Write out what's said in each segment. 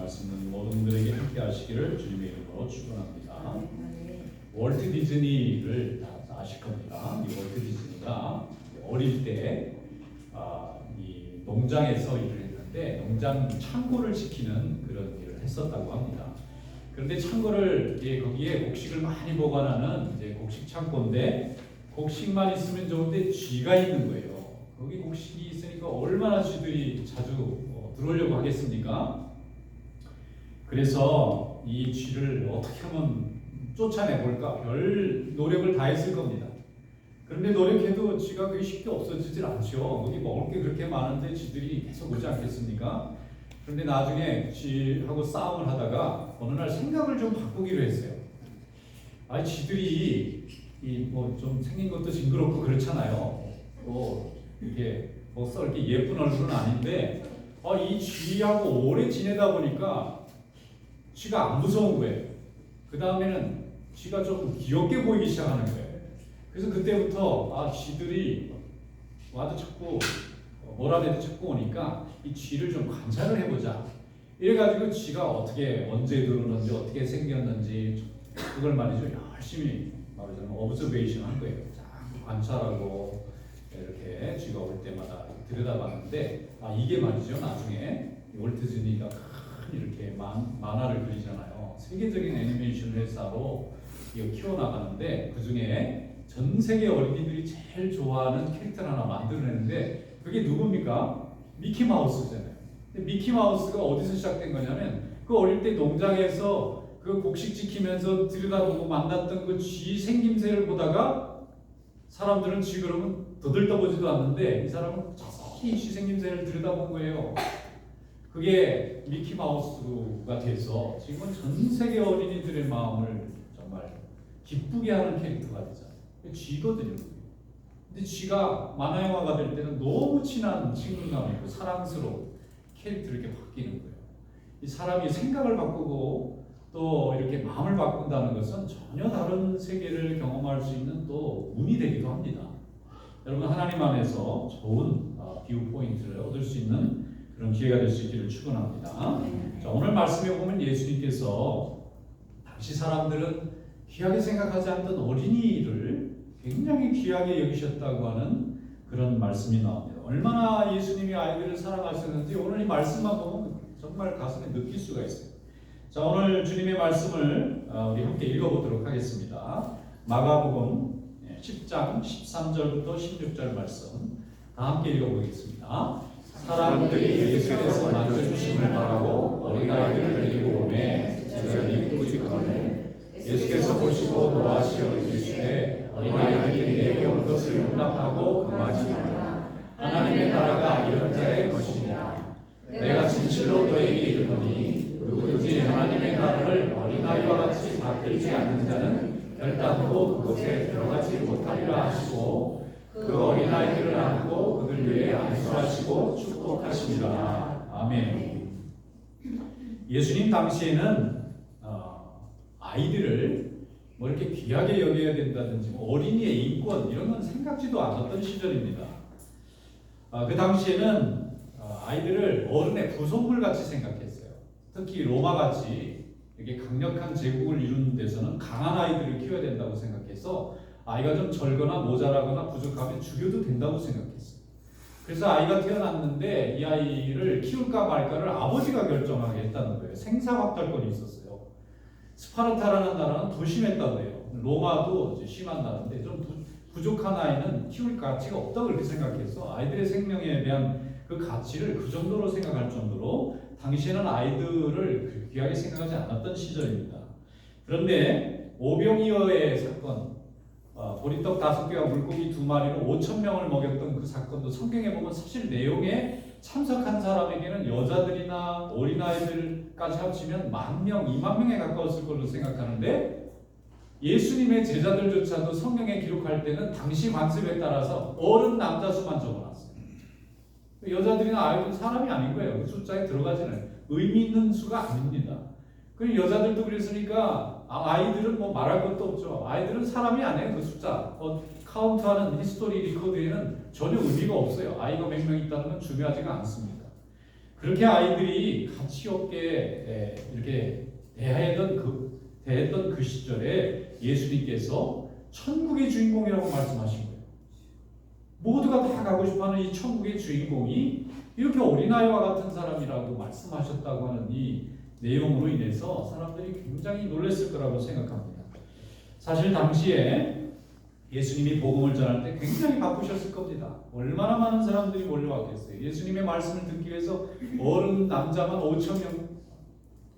말씀은 모든들에게 함께 하시기를 주님의 이름으로 축원합니다. 월트 디즈니를 다 아실 겁니다. 이 월트 디즈니가 어릴 때 이 농장에서 일을 했는데 농장 창고를 지키는 그런 일을 했었다고 합니다. 그런데 창고를 거기에 곡식을 많이 보관하는 이제 곡식 창고인데 곡식만 있으면 좋은데 쥐가 있는 거예요. 거기 곡식이 있으니까 얼마나 쥐들이 자주 들어오려고 하겠습니까? 그래서 이 쥐를 어떻게 하면 쫓아내 볼까 별 노력을 다 했을 겁니다. 그런데 노력해도 쥐가 그게 쉽게 없어지질 않죠. 거기 먹을 게 그렇게 많은데 쥐들이 계속 오지 않겠습니까? 그런데 나중에 쥐하고 싸움을 하다가 어느 날 생각을 좀 바꾸기로 했어요. 쥐들이 좀 생긴 것도 징그럽고 그렇잖아요. 이게 이렇게 예쁜 얼굴은 아닌데 이 쥐하고 오래 지내다 보니까 쥐가 안 무서운 거예요. 그 다음에는 쥐가 좀 귀엽게 보이기 시작하는 거예요. 그래서 그때부터 쥐들이 와도 자꾸 뭐라 해도 자꾸 오니까 이 쥐를 좀 관찰을 해보자. 이래가지고 쥐가 어떻게 언제 들어오는지 어떻게 생겼는지 그걸 말이죠 열심히 말하자면 오브저베이션 한 거예요. 자꾸 관찰하고 이렇게 쥐가 올 때마다 들여다봤는데 이게 말이죠 나중에 월트 디즈니가 큰 이렇게 만화를 그리잖아요. 세계적인 애니메이션 회사로 이거 키워나가는데 그 중에 전 세계 어린이들이 제일 좋아하는 캐릭터를 하나 만들어내는데 그게 누굽니까? 미키 마우스잖아요. 근데 미키 마우스가 어디서 시작된 거냐면 그 어릴 때 농장에서 그 곡식 지키면서 들여다보고 만났던 그 쥐 생김새를 보다가 사람들은 쥐 그러면 더들떠보지도 않는데 이 사람은 자세히 쥐 생김새를 들여다본 거예요. 그게 미키 마우스가 돼서 지금은 전 세계 어린이들의 마음을 정말 기쁘게 하는 캐릭터가 되잖아요. 쥐거든요. 근데 쥐가 만화 영화가 될 때는 너무 친한 친근감이고 사랑스러운 캐릭터로 이렇게 바뀌는 거예요. 이 사람이 생각을 바꾸고 또 이렇게 마음을 바꾼다는 것은 전혀 다른 세계를 경험할 수 있는 또 문이 되기도 합니다. 여러분 하나님 안에서 좋은 뷰 포인트를 얻을 수 있는 그런 기회가 될 수 있기를 축원합니다. 자, 오늘 말씀에 보면 예수님께서 당시 사람들은 귀하게 생각하지 않던 어린이를 굉장히 귀하게 여기셨다고 하는 그런 말씀이 나옵니다. 얼마나 예수님이 아이들을 사랑하셨는지 오늘 이 말씀만 보면 정말 가슴에 느낄 수가 있어요. 자, 오늘 주님의 말씀을 우리 함께 읽어보도록 하겠습니다. 마가복음 10장 13절부터 16절 말씀 다 함께 읽어보겠습니다. 사람들이 예수께서 만져주심을 바라고 어린아이들을 데리고 오매 제자들이 꾸짖거늘 예수께서 보시고 노하시어 이르시되 어린아이들이 내게 온 것을 용납하고 금하지마라. 하나님의 나라가 이런 자의 것이니라. 내가 진실로 너에게 이르노니 누구든지 하나님의 나라를 어린아이와 같이 받들지 않는 자는 결단코 그곳에 들어가지 못하리라 하시고 그 어린아이들을 안고 그들 위에 안수하시고 축복하십니다. 아멘. 예수님 당시에는 아이들을 이렇게 귀하게 여겨야 된다든지 어린이의 인권 이런 건 생각지도 않았던 시절입니다. 그 당시에는 아이들을 어른의 부속물 같이 생각했어요. 특히 로마 같이 이렇게 강력한 제국을 이루는 데서는 강한 아이들을 키워야 된다고 생각해서 아이가 좀 절거나 모자라거나 부족하면 죽여도 된다고 생각했어요. 그래서 아이가 태어났는데 이 아이를 키울까 말까를 아버지가 결정하게 했다는 거예요. 생사박탈권이 있었어요. 스파르타라는 나라는 더 심했다고 해요. 로마도 심한 나라인데 좀 부족한 아이는 키울 가치가 없다고 그렇게 생각해서 아이들의 생명에 대한 그 가치를 그 정도로 생각할 정도로 당시에는 아이들을 귀하게 생각하지 않았던 시절입니다. 그런데 오병이어의 사건, 보리떡 5개와 물고기 2마리로 5,000명을 먹였던 그 사건도 성경에 보면 사실 내용에 참석한 사람에게는 여자들이나 어린아이들까지 합치면 10,000명, 20,000명에 가까웠을 걸로 생각하는데 예수님의 제자들조차도 성경에 기록할 때는 당시 관습에 따라서 어른 남자 수만 적어놨어요. 여자들이나 아이들은 사람이 아닌 거예요. 그 숫자에 들어가지는 의미 있는 수가 아닙니다. 그리고 여자들도 그랬으니까 아이들은 말할 것도 없죠. 아이들은 사람이 아니에요. 그 숫자 카운트하는 히스토리 리코드에는 전혀 의미가 없어요. 아이가 몇 명 있다는 건 중요하지가 않습니다. 그렇게 아이들이 가치 없게 이렇게 대했던 그 시절에 예수님께서 천국의 주인공이라고 말씀하신 거예요. 모두가 다 가고 싶어하는 이 천국의 주인공이 이렇게 어린아이와 같은 사람이라고 말씀하셨다고 하는 이 내용으로 인해서 사람들이 굉장히 놀랐을 거라고 생각합니다. 사실 당시에 예수님이 복음을 전할 때 굉장히 바쁘셨을 겁니다. 얼마나 많은 사람들이 몰려왔겠어요. 예수님의 말씀을 듣기 위해서 어른 남자만 5,000명,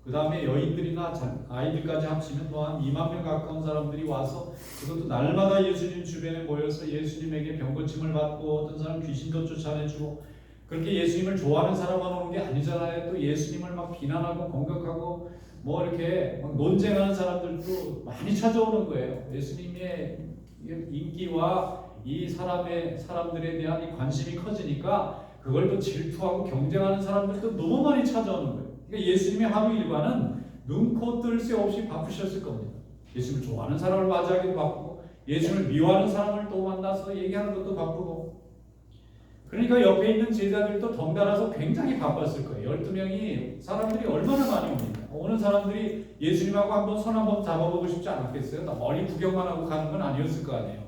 그 다음에 여인들이나 아이들까지 합치면 또 한 2만 명 가까운 사람들이 와서 그것도 날마다 예수님 주변에 모여서 예수님에게 병고침을 받고 어떤 사람 귀신도 쫓아내주고 그렇게 예수님을 좋아하는 사람만 오는 게 아니잖아요. 또 예수님을 막 비난하고 공격하고 뭐 이렇게 막 논쟁하는 사람들도 많이 찾아오는 거예요. 예수님의 인기와 이 사람들에 대한 이 관심이 커지니까 그걸 또 질투하고 경쟁하는 사람들도 너무 많이 찾아오는 거예요. 그러니까 예수님의 하루 일과는 눈코 뜰 새 없이 바쁘셨을 겁니다. 예수님을 좋아하는 사람을 맞이하기도 바쁘고 예수님을 미워하는 사람을 또 만나서 얘기하는 것도 바쁘고 그러니까 옆에 있는 제자들도 덩달아서 굉장히 바빴을 거예요. 12명이 사람들이 얼마나 많이 옵니까? 오는 사람들이 예수님하고 한번 손 한번 잡아보고 싶지 않았겠어요? 다 머리 구경만 하고 가는 건 아니었을 거 아니에요.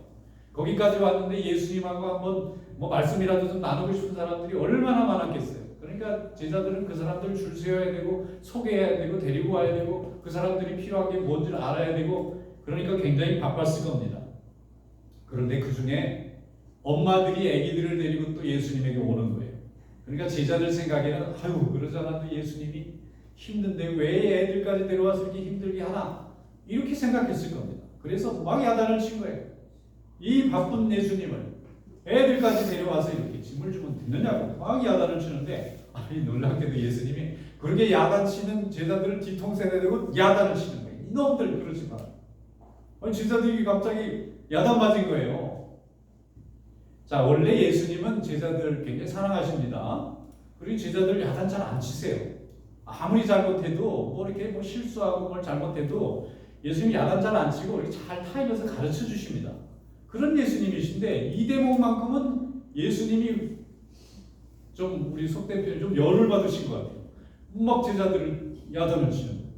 거기까지 왔는데 예수님하고 한번 뭐 말씀이라도 좀 나누고 싶은 사람들이 얼마나 많았겠어요. 그러니까 제자들은 그 사람들을 줄 세워야 되고 소개해야 되고 데리고 와야 되고 그 사람들이 필요한 게 뭔지를 알아야 되고 그러니까 굉장히 바빴을 겁니다. 그런데 그 중에 엄마들이 아기들을 데리고 또 예수님에게 오는 거예요. 그러니까 제자들 생각에는 아유 그러잖아 예수님이 힘든데 왜 애들까지 데려와서 이렇게 힘들게 하나 이렇게 생각했을 겁니다. 그래서 막 야단을 친 거예요. 이 바쁜 예수님을 애들까지 데려와서 이렇게 짐을 주면 듣느냐고 막 야단을 치는데 아니 놀랍게도 예수님이 그렇게 야단치는 제자들을 뒤통수에 대고 야단을 치는 거예요. 이놈들 그러지 마. 아니 제자들이 갑자기 야단 맞은 거예요. 자 원래 예수님은 제자들 굉장히 사랑하십니다. 그리고 제자들 야단 잘 안 치세요. 아무리 잘못해도 뭐 이렇게 뭐 실수하고 뭘 잘못해도 예수님이 야단 잘 안 치고 이렇게 잘 타이면서 가르쳐 주십니다. 그런 예수님이신데 이 대목만큼은 예수님이 좀 우리 속된 표현 좀 열을 받으신 것 같아요. 막 제자들을 야단을 치는 거예요.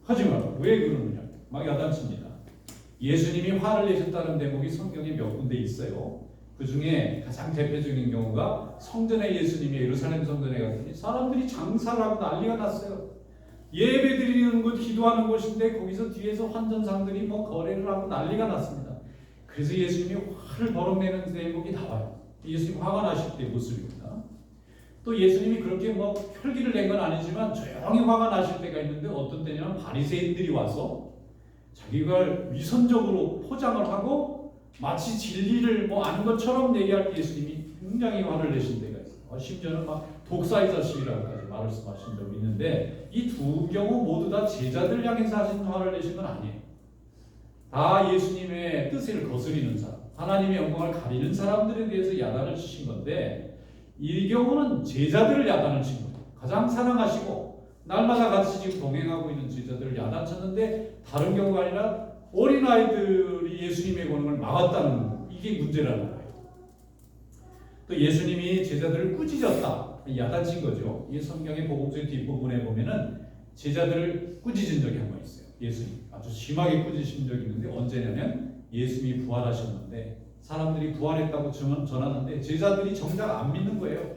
하지 마라. 왜 그러느냐. 막 야단칩니다. 예수님이 화를 내셨다는 대목이 성경에 몇 군데 있어요. 그 중에 가장 대표적인 경우가 성전에 예수님이 예루살렘 성전에 갔더니 사람들이 장사를 하고 난리가 났어요. 예배 드리는 곳, 기도하는 곳인데 거기서 뒤에서 환전상들이 뭐 거래를 하고 난리가 났습니다. 그래서 예수님이 화를 버럭내는 대목이 나와요. 예수님 화가 나실 때 모습입니다. 또 예수님이 그렇게 뭐 혈기를 낸 건 아니지만 조용히 화가 나실 때가 있는데 어떤 때냐면 바리새인들이 와서 자기가 위선적으로 포장을 하고 마치 진리를 뭐 아는 것처럼 얘기할 때 예수님이 굉장히 화를 내신 때가 있어요. 심지어는 막 독사의 자식이라고까지 말씀하신 적이 있는데 이 두 경우 모두 다 제자들 향해서 하신 화를 내신 건 아니에요. 다 예수님의 뜻을 거스리는 사람, 하나님의 영광을 가리는 사람들에 대해서 야단을 치신 건데 이 경우는 제자들을 야단을 친 거예요. 가장 사랑하시고 날마다 같이 지금 동행하고 있는 제자들을 야단쳤는데 다른 경우가 아니라 어린아이들이 예수님에게 오는 걸 막았다는 이게 문제라는 거예요. 또 예수님이 제자들을 꾸짖었다. 야단친 거죠. 이 성경의 복음서의 뒷부분에 보면은 제자들을 꾸짖은 적이 한 번 있어요. 예수님 아주 심하게 꾸짖으신 적이 있는데 언제냐면 예수님이 부활하셨는데 사람들이 부활했다고 전하는데 제자들이 정작 안 믿는 거예요.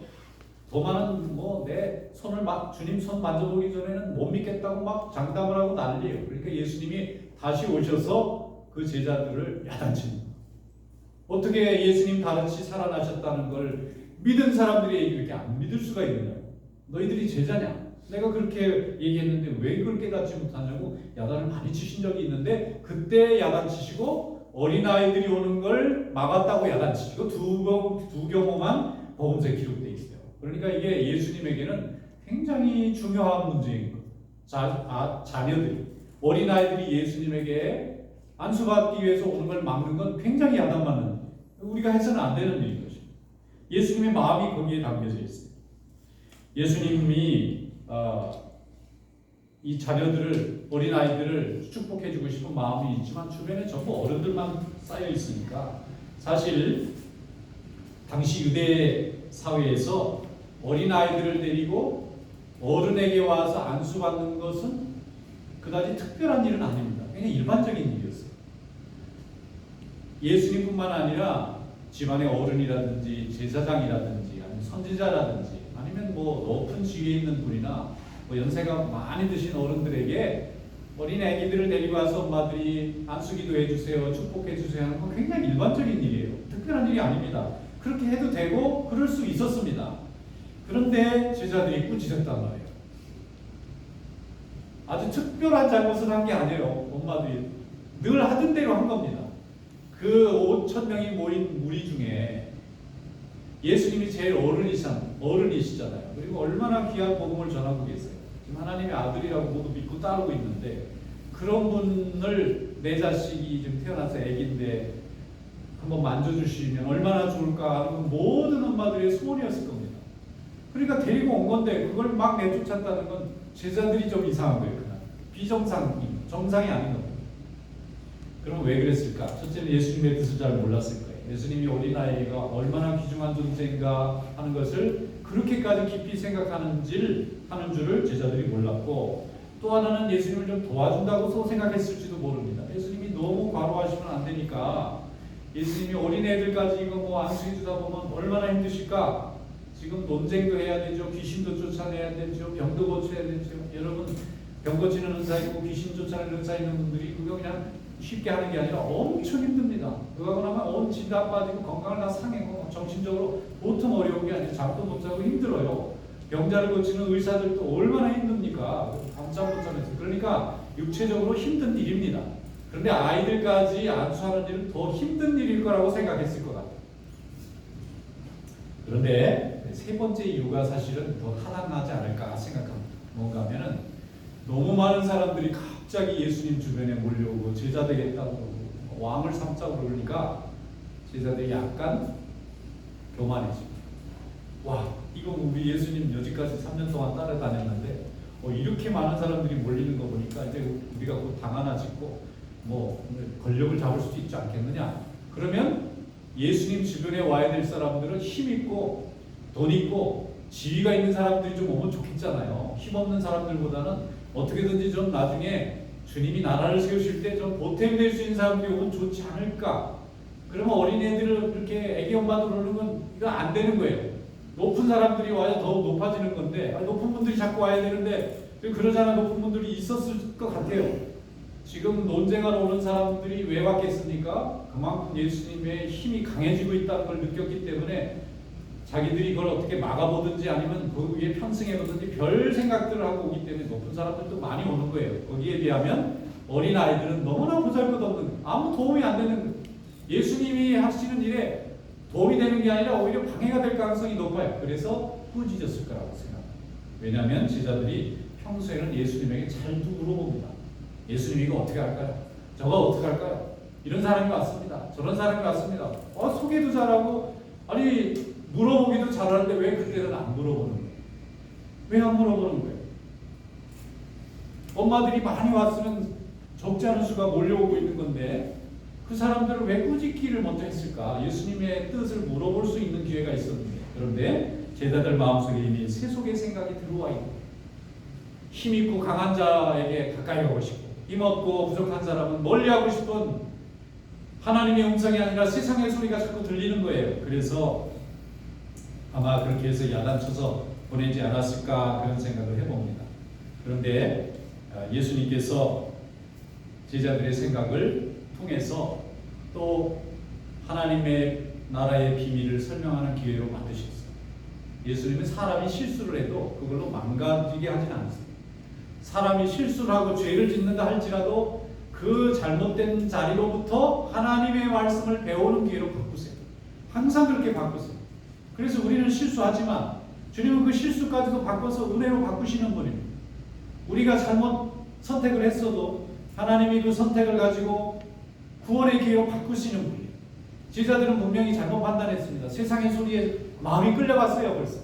도마는 뭐 내 손을 주님 손 만져보기 전에는 못 믿겠다고 막 장담을 하고 난리예요. 그러니까 예수님이 다시 오셔서 그 제자들을 야단칩니다. 어떻게 예수님 다시 살아나셨다는 걸 믿은 사람들이 이렇게 안 믿을 수가 있느냐. 너희들이 제자냐. 내가 그렇게 얘기했는데 왜 그걸 깨닫지 못하냐고 야단을 많이 치신 적이 있는데 그때 야단 치시고 어린아이들이 오는 걸 막았다고 야단 치시고 두 경우만 복음서에 기록되어 있어요. 그러니까 이게 예수님에게는 굉장히 중요한 문제인 거예요. 자녀들이 어린아이들이 예수님에게 안수받기 위해서 오는 걸 막는 건 굉장히 야단맞는 일이에요. 우리가 해서는 안 되는 일인 것입니다. 예수님의 마음이 거기에 담겨져 있어요. 예수님이 이 자녀들을 어린아이들을 축복해주고 싶은 마음이 있지만 주변에 전부 어른들만 쌓여 있으니까 사실 당시 유대 사회에서 어린아이들을 데리고 어른에게 와서 안수받는 것은 그다지 특별한 일은 아닙니다. 그냥 일반적인 일이었어요. 예수님뿐만 아니라 집안의 어른이라든지 제사장이라든지 아니면 선지자라든지 아니면 뭐 높은 지위에 있는 분이나 뭐 연세가 많이 드신 어른들에게 어린 아기들을 데리고 와서 엄마들이 안수기도 해주세요, 축복해주세요 하는 건 굉장히 일반적인 일이에요. 특별한 일이 아닙니다. 그렇게 해도 되고 그럴 수 있었습니다. 그런데 제자들이 꾸짖었단 말이에요. 아주 특별한 잘못을 한 게 아니에요. 엄마들이 늘 하던 대로 한 겁니다. 그 5,000명이 모인 무리 중에 예수님이 제일 어른이시잖아요. 그리고 얼마나 귀한 복음을 전하고 계세요. 지금 하나님의 아들이라고 모두 믿고 따르고 있는데 그런 분을 내 자식이 지금 태어나서 아기인데 한번 만져주시면 얼마나 좋을까 하는 모든 엄마들의 소원이었을 겁니다. 그러니까 데리고 온 건데 그걸 막 내쫓았다는 건 제자들이 좀 이상한 거예요. 그냥 정상이 아닌 겁니다. 그럼 왜 그랬을까? 첫째는 예수님의 뜻을 잘 몰랐을 거예요. 예수님이 어린아이가 얼마나 귀중한 존재인가 하는 것을 그렇게까지 깊이 생각하는 줄을 제자들이 몰랐고, 또 하나는 예수님을 좀 도와준다고 생각했을지도 모릅니다. 예수님이 너무 과로하시면 안 되니까 예수님이 어린애들까지 이거 뭐 안수해 주다 보면 얼마나 힘드실까? 지금 논쟁도 해야 되죠. 귀신도 쫓아내야 되죠. 병도 고쳐야 되죠. 여러분 병 고치는 의사 있고 귀신 쫓아내는 의사 있는 분들이 그거 그냥 쉽게 하는 게 아니라 엄청 힘듭니다. 그거 하고 나면 온 진 다 빠지고 건강을 다 상해고 정신적으로 보통 어려운 게 아니라 잠도 못 자고 힘들어요. 병자를 고치는 의사들도 얼마나 힘듭니까? 잠 못 자면서. 그러니까 육체적으로 힘든 일입니다. 그런데 아이들까지 안수하는 일은 더 힘든 일일 거라고 생각했을 것 같아요. 그런데 세 번째 이유가 사실은 더 타당하지 않을까 생각합니다. 뭔가 하면은 너무 많은 사람들이 갑자기 예수님 주변에 몰려오고 제자 되겠다고 그러고 왕을 삼자고 그러니까 제자들이 약간 교만해집니다. 와, 이거 우리 예수님 여지까지 3년 동안 따라다녔는데 이렇게 많은 사람들이 몰리는 거 보니까 이제 우리가 곧 당 하나 짓고 뭐 권력을 잡을 수도 있지 않겠느냐. 그러면 예수님 주변에 와야 될 사람들은 힘 있고 돈 있고 지위가 있는 사람들이 좀 오면 좋겠잖아요. 힘 없는 사람들보다는 어떻게든지 좀 나중에 주님이 나라를 세우실 때 좀 보탬 될 수 있는 사람들이 오면 좋지 않을까. 그러면 어린애들을 이렇게 애기 엄마들 오는 건 이거 안 되는 거예요. 높은 사람들이 와야 더 높아지는 건데 높은 분들이 자꾸 와야 되는데 그러잖아. 높은 분들이 있었을 것 같아요. 지금 논쟁하러 오는 사람들이 왜 왔겠습니까? 그만큼 예수님의 힘이 강해지고 있다는 걸 느꼈기 때문에 자기들이 그걸 어떻게 막아보든지 아니면 그 위에 편승해보든지 별 생각들을 하고 오기 때문에 높은 사람들도 많이 오는 거예요. 거기에 비하면 어린 아이들은 너무나 보잘것없는 아무 도움이 안 되는 예수님이 하시는 일에 도움이 되는 게 아니라 오히려 방해가 될 가능성이 높아요. 그래서 꾸짖었을 거라고 생각합니다. 왜냐하면 제자들이 평소에는 예수님에게 잘 물어봅니다. 예수님 이거 어떻게 할까요? 저거 어떻게 할까요? 이런 사람이 왔습니다. 저런 사람이 왔습니다. 소개도 잘하고 아니 물어보기도 잘하는데 왜 그때는 안 물어보는 거예요? 왜 안 물어보는 거예요? 엄마들이 많이 왔으면 적지 않은 수가 몰려오고 있는 건데 그 사람들을 왜 꾸짖기를 먼저 했을까? 예수님의 뜻을 물어볼 수 있는 기회가 있었는데 그런데 제자들 마음속에 이미 세속의 생각이 들어와 있고 힘있고 강한 자에게 가까이 가고 싶고 힘없고 부족한 사람은 멀리하고 싶은 하나님의 음성이 아니라 세상의 소리가 자꾸 들리는 거예요. 그래서 아마 그렇게 해서 야단쳐서 보내지 않았을까 그런 생각을 해봅니다. 그런데 예수님께서 제자들의 생각을 통해서 또 하나님의 나라의 비밀을 설명하는 기회로 만드셨어요. 예수님은 사람이 실수를 해도 그걸로 망가지게 하지는 않습니다. 사람이 실수를 하고 죄를 짓는다 할지라도 그 잘못된 자리로부터 하나님의 말씀을 배우는 기회로 바꾸세요. 항상 그렇게 바꾸세요. 그래서 우리는 실수하지만 주님은 그 실수까지도 바꿔서 은혜로 바꾸시는 분입니다. 우리가 잘못 선택을 했어도 하나님이 그 선택을 가지고 구원의 기회로 바꾸시는 분이에요. 제자들은 분명히 잘못 판단했습니다. 세상의 소리에 마음이 끌려갔어요. 벌써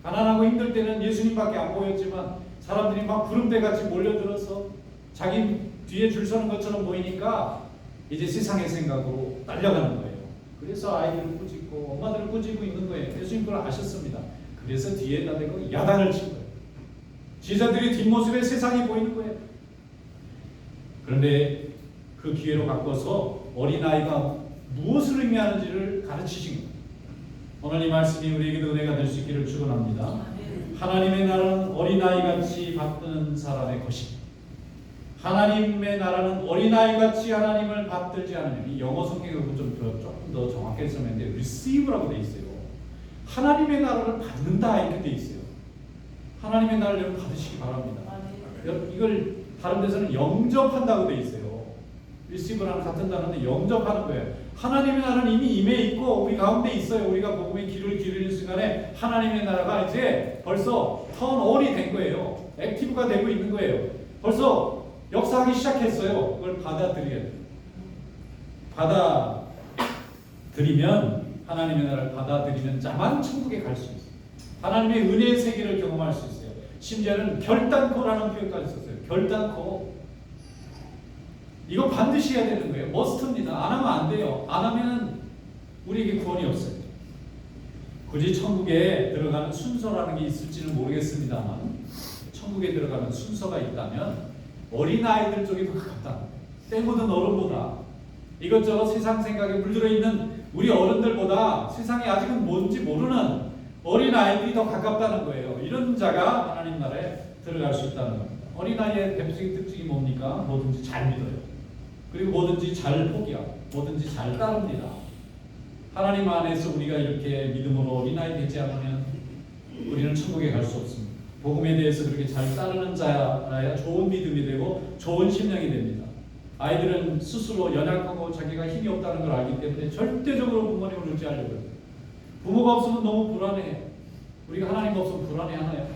가난하고 힘들 때는 예수님밖에 안 보였지만 사람들이 막 구름대같이 몰려들어서 자기 뒤에 줄 서는 것처럼 보이니까 이제 세상의 생각으로 딸려가는 거예요. 그래서 아이들을 꾸짖고 엄마들을 꾸짖고 있는 거예요. 예수님 그걸 아셨습니다. 그래서 뒤에다 대고 야단을 친 거예요. 제자들의 뒷모습에 세상이 보이는 거예요. 그런데 그 기회로 바꿔서 어린아이가 무엇을 의미하는지를 가르치신 거예요. 오늘 이 말씀이 우리에게도 은혜가 될 수 있기를 축원합니다. 하나님의 나라는 어린아이같이 받드는 사람의 것입니다. 하나님의 나라는 어린아이같이 하나님을 받들지 않으면, 이 영어 성경으로 조금 더 정확하게 설명했는데 receive라고 돼 있어요. 하나님의 나라를 받는다 이렇게 돼 있어요. 하나님의 나라를 여러분 받으시기 바랍니다. 이걸 다른 데서는 영접한다고 돼 있어요. receive랑 같은 단어인데 영접하는 거예요. 하나님의 나라는 이미 임해 있고 우리 가운데 있어요. 우리가 복음의 귀를 기울이는 순간에 하나님의 나라가 이제 벌써 턴온이 된 거예요. 액티브가 되고 있는 거예요. 벌써 역사하기 시작했어요. 그걸 받아들여야 돼요. 받아들이면, 하나님의 나라를 받아들이는 자만 천국에 갈 수 있어요. 하나님의 은혜의 세계를 경험할 수 있어요. 심지어는 결단코라는 표현까지 썼어요. 결단코. 이거 반드시 해야 되는 거예요. 머스트입니다. 안 하면 안 돼요. 안 하면 우리에게 구원이 없어요. 굳이 천국에 들어가는 순서라는 게 있을지는 모르겠습니다만, 천국에 들어가는 순서가 있다면 어린아이들 쪽이 더 가깝다. 때 묻은 어른보다, 이것저것 세상 생각에 물들어 있는 우리 어른들보다 세상이 아직은 뭔지 모르는 어린아이들이 더 가깝다는 거예요. 이런 자가 하나님 나라에 들어갈 수 있다는 겁니다. 어린아이의 대표적인 특징이 뭡니까? 뭐든지 잘 믿어요. 그리고 뭐든지 잘 포기하고 뭐든지 잘 따릅니다. 하나님 안에서 우리가 이렇게 믿음으로 어린아이 되지 않으면 우리는 천국에 갈 수 없습니다. 복음에 대해서 그렇게 잘 따르는 자야 좋은 믿음이 되고 좋은 심령이 됩니다. 아이들은 스스로 연약하고 자기가 힘이 없다는 걸 알기 때문에 절대적으로 부모님을 의지하려고 해요. 부모가 없으면 너무 불안해요. 우리가 하나님 없으면 불안해하나요?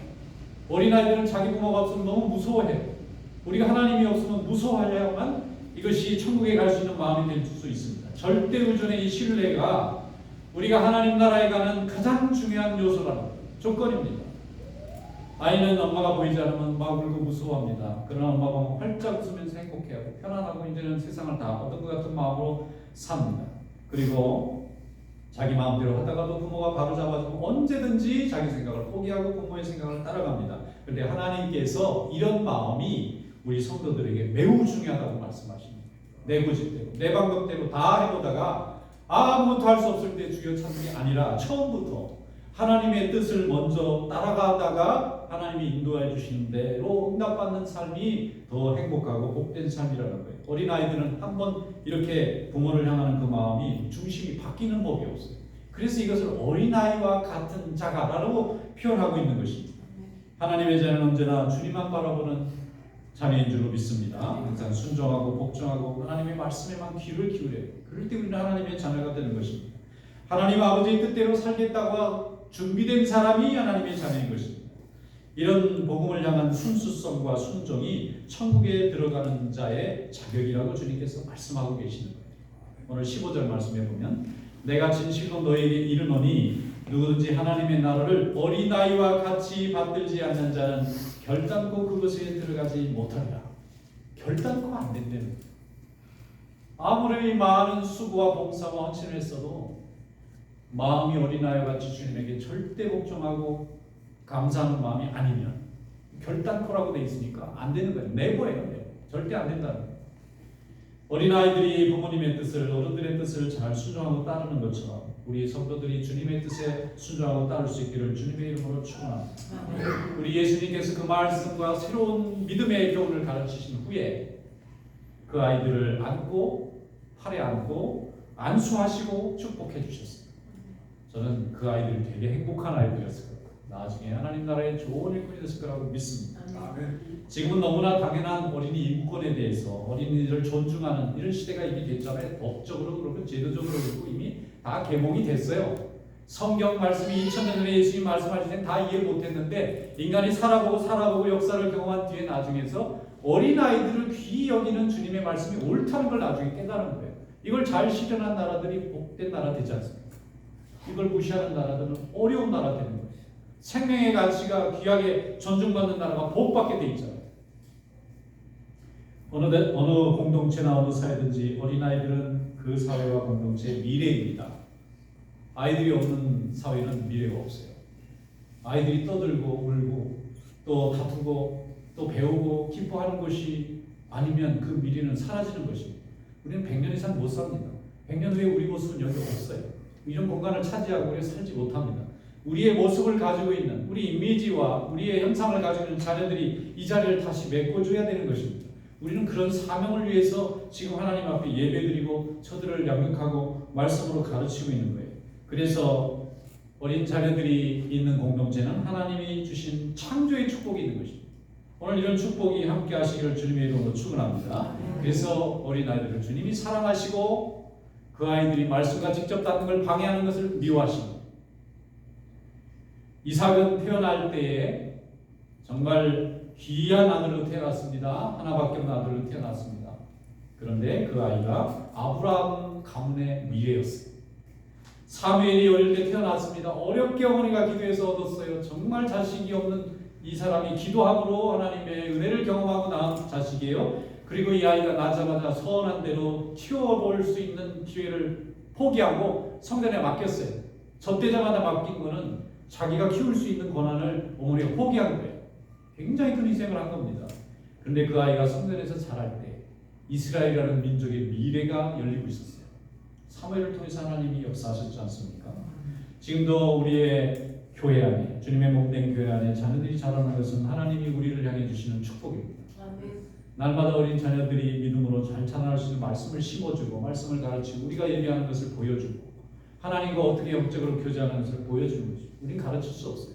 어린아이들은 자기 부모가 없으면 너무 무서워해요. 우리가 하나님이 없으면 무서워하야만 이것이 천국에 갈 수 있는 마음이 될 수 있습니다. 절대 의존의 이 신뢰가 우리가 하나님 나라에 가는 가장 중요한 요소라는 조건입니다. 아이는 엄마가 보이지 않으면 막 울고 무서워합니다. 그러나 엄마가 보면 활짝 웃으면서 행복해하고 편안하고 이제는 세상을 다 얻은 것 같은 마음으로 삽니다. 그리고 자기 마음대로 하다가도 부모가 바로 잡아주면 언제든지 자기 생각을 포기하고 부모의 생각을 따라갑니다. 그런데 하나님께서 이런 마음이 우리 성도들에게 매우 중요하다고 말씀하십니다. 내 고집대로, 내 방법대로 다 해보다가 아무것도 할 수 없을 때 주여 찾는 게 아니라 처음부터 하나님의 뜻을 먼저 따라가다가 하나님이 인도해 주시는 대로 응답받는 삶이 더 행복하고 복된 삶이라는 거예요. 어린아이들은 한번 이렇게 부모를 향하는 그 마음이 중심이 바뀌는 법이 없어요. 그래서 이것을 어린아이와 같은 자가라고 표현하고 있는 것입니다. 하나님의 자녀는 언제나 주님만 바라보는 자녀인 줄로 믿습니다. 항상 순종하고 복종하고 하나님의 말씀에만 귀를 기울여요. 그럴 때 우리는 하나님의 자녀가 되는 것입니다. 하나님 아버지의 뜻대로 살겠다고 준비된 사람이 하나님의 자녀인 것입니다. 이런 복음을 향한 순수성과 순종이 천국에 들어가는 자의 자격이라고 주님께서 말씀하고 계시는 거예요. 오늘 15절 말씀해 보면 내가 진실로 너에게 이르노니 누구든지 하나님의 나라를 어린아이와 같이 받들지 않는 자는 결단코 그것에 들어가지 못하리라. 결단코 안 된다는 거예요. 아무리 많은 수고와 봉사와 헌신을 했어도 마음이 어린아이와 같이 주님에게 절대 복종하고 감사하는 마음이 아니면 결단코라고 돼 있으니까 안 되는 거예요. 내버예요. 절대 안 된다는 거예요. 어린아이들이 부모님의 뜻을, 어른들의 뜻을 잘 순종하고 따르는 것처럼 우리 성도들이 주님의 뜻에 순종하고 따를 수 있기를 주님의 이름으로 축원합니다. 우리 예수님께서 그 말씀과 새로운 믿음의 교훈을 가르치신 후에 그 아이들을 안고 팔에 안고 안수하시고 축복해 주셨습니다. 저는 그 아이들이 되게 행복한 아이들이었을 거예요. 나중에 하나님 나라의 좋은 일꾼이 됐을 거라고 믿습니다. 지금은 너무나 당연한 어린이 인권에 대해서 어린이들을 존중하는 이런 시대가 이미 됐잖아요. 법적으로 그렇고 제도적으로 그렇고 이미 다 개몽이 됐어요. 성경 말씀이 2000년 전에 예수님 말씀하실 때 다 이해 못했는데 인간이 살아보고 역사를 경험한 뒤에 나중에서 어린아이들을 귀히 여기는 주님의 말씀이 옳다는 걸 나중에 깨달은 거예요. 이걸 잘 실현한 나라들이 복된 나라 되지 않습니까? 이걸 무시하는 나라들은 어려운 나라 되는 거예요. 생명의 가치가 귀하게 존중받는 나라가 복받게 돼 있잖아요. 어느 공동체나 어느 사회든지 어린아이들은 그 사회와 공동체의 미래입니다. 아이들이 없는 사회는 미래가 없어요. 아이들이 떠들고 울고 또 다투고 또 배우고 기뻐하는 것이 아니면 그 미래는 사라지는 것입니다. 우리는 100년 이상 못 삽니다. 100년 후에 우리 모습은 여기 없어요. 이런 공간을 차지하고 우리는 살지 못합니다. 우리의 모습을 가지고 있는 우리 이미지와 우리의 형상을 가지고 있는 자녀들이 이 자리를 다시 메꿔줘야 되는 것입니다. 우리는 그런 사명을 위해서 지금 하나님 앞에 예배드리고 저들을 양육하고 말씀으로 가르치고 있는 거예요. 그래서 어린 자녀들이 있는 공동체는 하나님이 주신 창조의 축복이 있는 것입니다. 오늘 이런 축복이 함께 하시기를 주님의 이름으로 축원합니다. 그래서 어린아이들을 주님이 사랑하시고 그 아이들이 말씀과 직접 닿는 걸 방해하는 것을 미워하십니다. 이삭은 태어날 때에 정말 귀한 아들로 태어났습니다. 하나밖에 없는 아들로 태어났습니다. 그런데 그 아이가 아브라함 가문의 미래였어요. 사무엘이 어릴 때 태어났습니다. 어렵게 어머니가 기도해서 얻었어요. 정말 자식이 없는 이 사람이 기도함으로 하나님의 은혜를 경험하고 낳은 자식이에요. 그리고 이 아이가 낳자마자 서원한 대로 키워볼 수 있는 기회를 포기하고 성전에 맡겼어요. 접대자마자 맡긴 거는 자기가 키울 수 있는 권한을 어머니가 포기한 거예요. 굉장히 큰 희생을 한 겁니다. 그런데 그 아이가 성전에서 자랄 때 이스라엘이라는 민족의 미래가 열리고 있었어요. 사무엘을 통해서 하나님이 역사하셨지 않습니까? 지금도 우리의 교회 안에, 주님의 몸된 교회 안에 자녀들이 자라는 것은 하나님이 우리를 향해 주시는 축복입니다. 날마다 어린 자녀들이 믿음으로 잘 자라날 수 있는 말씀을 심어주고 말씀을 가르치고 우리가 예배하는 것을 보여주고 하나님과 어떻게 영적으로 교제하는 것을 보여주는 것이죠. 우린 가르칠 수 없어요.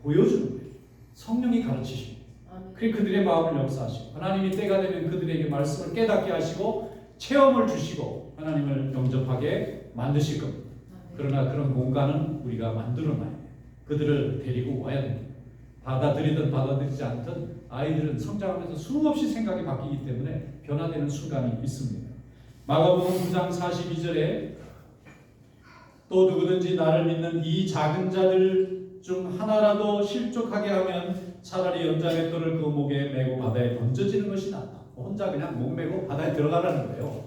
보여주는 거예요. 성령이 가르치시고 그리고 그들의 마음을 역사하시고 하나님이 때가 되면 그들에게 말씀을 깨닫게 하시고 체험을 주시고 하나님을 영접하게 만드실 겁니다. 그러나 그런 공간은 우리가 만들어놔야 돼요. 그들을 데리고 와야 됩니다. 받아들이든 받아들이지 않든 아이들은 성장하면서 수없이 생각이 바뀌기 때문에 변화되는 순간이 있습니다. 마가복음 9장 42절에 또 누구든지 나를 믿는 이 작은 자들 중 하나라도 실족하게 하면 차라리 연자맷돌을 그 목에 메고 바다에 던져지는 것이 낫다. 혼자 그냥 목 메고 바다에 들어가라는 거예요.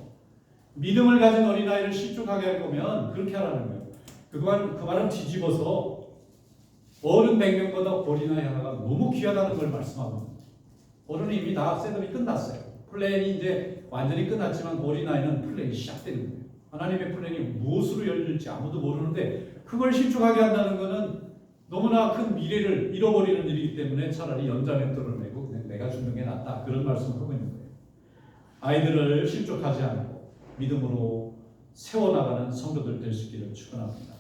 믿음을 가진 어린아이를 실족하게 할 거면 그렇게 하라는 거예요. 그 말은 뒤집어서 어른 100명보다 어린아이 하나가 너무 귀하다는 걸 말씀하고 어른은 이미 다 셋업이 끝났어요. 플랜이 이제 완전히 끝났지만 어린아이는 플랜이 시작되는 거예요. 하나님의 플랜이 무엇으로 열릴지 아무도 모르는데 그걸 실족하게 한다는 것은 너무나 큰 미래를 잃어버리는 일이기 때문에 차라리 연자맷돌을 메고 그냥 내가 죽는 게 낫다. 그런 말씀을 하고 있는 거예요. 아이들을 실족하지 않고 믿음으로 세워나가는 성도들 될 수 있기를 축원합니다.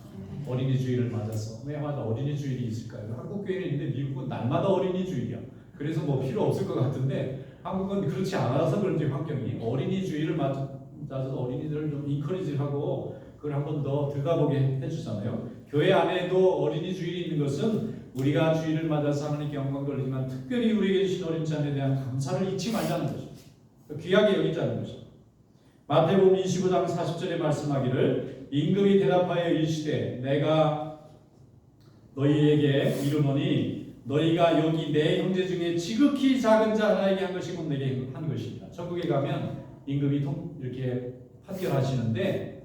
어린이 주일을 맞아서 매마다 어린이 주일이 있을까요? 한국 교회는 있는데 미국은 날마다 어린이 주일이야. 그래서 뭐 필요 없을 것 같은데 한국은 그렇지 않아서 그런지 환경이 어린이 주일을 맞아서 어린이들을 좀 인커리지하고 그걸 한 번 더 들어가보게 해주잖아요. 교회 안에도 어린이 주일이 있는 것은 우리가 주일을 맞아서 하나님께 영광 돌리지만 특별히 우리에게 주신 어린 자녀에 대한 감사를 잊지 말자는 것입니다. 귀하게 여기자는 것입니다. 마태복음 25장 40절에 말씀하기를 임금이 대답하여 이르시되 내가 너희에게 이르노니 너희가 여기 내 형제 중에 지극히 작은 자 하나에게 한 것이 곧 내게 한 것입니다. 천국에 가면 임금이 이렇게 판결하시는데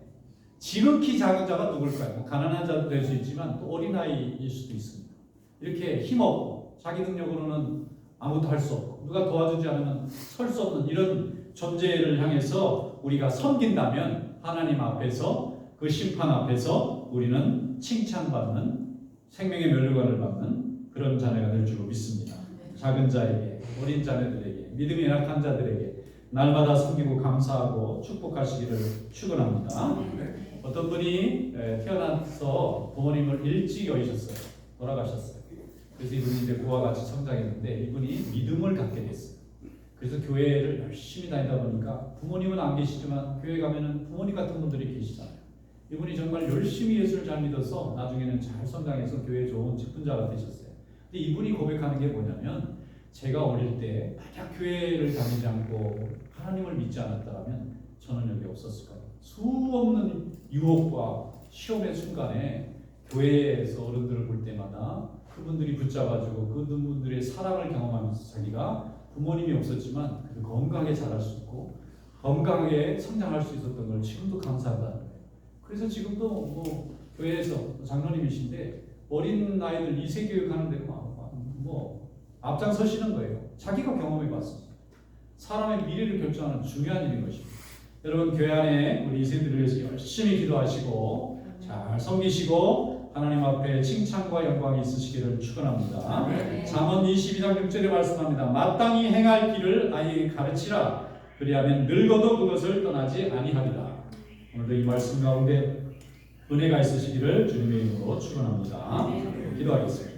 지극히 작은 자가 누굴까요? 뭐 가난한 자도 될 수 있지만 또 어린아이일 수도 있습니다. 이렇게 힘없고 자기 능력으로는 아무것도 할 수 없고 누가 도와주지 않으면 설 수 없는 이런 존재를 향해서 우리가 섬긴다면 하나님 앞에서 그 심판 앞에서 우리는 칭찬받는 생명의 면류관을 받는 그런 자녀가 될 줄로 믿습니다. 작은 자에게, 어린 자녀들에게, 믿음이 약한 자들에게 날마다 섬기고 감사하고 축복하시기를 축원합니다. 어떤 분이 태어나서 부모님을 일찍 여의셨어요. 돌아가셨어요. 그래서 이분이 이제 그와 같이 성장했는데 이분이 믿음을 갖게 됐어요. 그래서 교회를 열심히 다니다 보니까 부모님은 안 계시지만 교회 가면은 부모님 같은 분들이 계시잖아요. 이분이 정말 열심히 예수를 잘 믿어서 나중에는 잘 성장해서 교회에 좋은 직분자가 되셨어요. 근데 이분이 고백하는 게 뭐냐면 제가 어릴 때 만약 교회를 다니지 않고 하나님을 믿지 않았다면 저는 여기 없었을 거예요. 수없는 유혹과 시험의 순간에 교회에서 어른들을 볼 때마다 그분들이 붙잡아주고 그분들의 사랑을 경험하면서 자기가 부모님이 없었지만 건강하게 자랄 수 있고 건강하게 성장할 수 있었던 걸 지금도 감사하다는 거예요. 그래서 지금도 뭐 교회에서 장로님이신데 어린 아이들 2세 교육하는데 뭐 앞장서시는 거예요. 자기가 경험해 봤습니다. 사람의 미래를 결정하는 중요한 일인 것입니다. 여러분 교회 안에 우리 이세들을 위해서 열심히 기도하시고 잘 섬기시고 하나님 앞에 칭찬과 영광이 있으시기를 축원합니다. 잠언 22장 6절에 말씀합니다. 마땅히 행할 길을 아이에게 가르치라. 그리하면 늙어도 그것을 떠나지 아니하리라. 오늘도 이 말씀 가운데 은혜가 있으시기를 주님의 이름으로 축원합니다. 기도하겠습니다.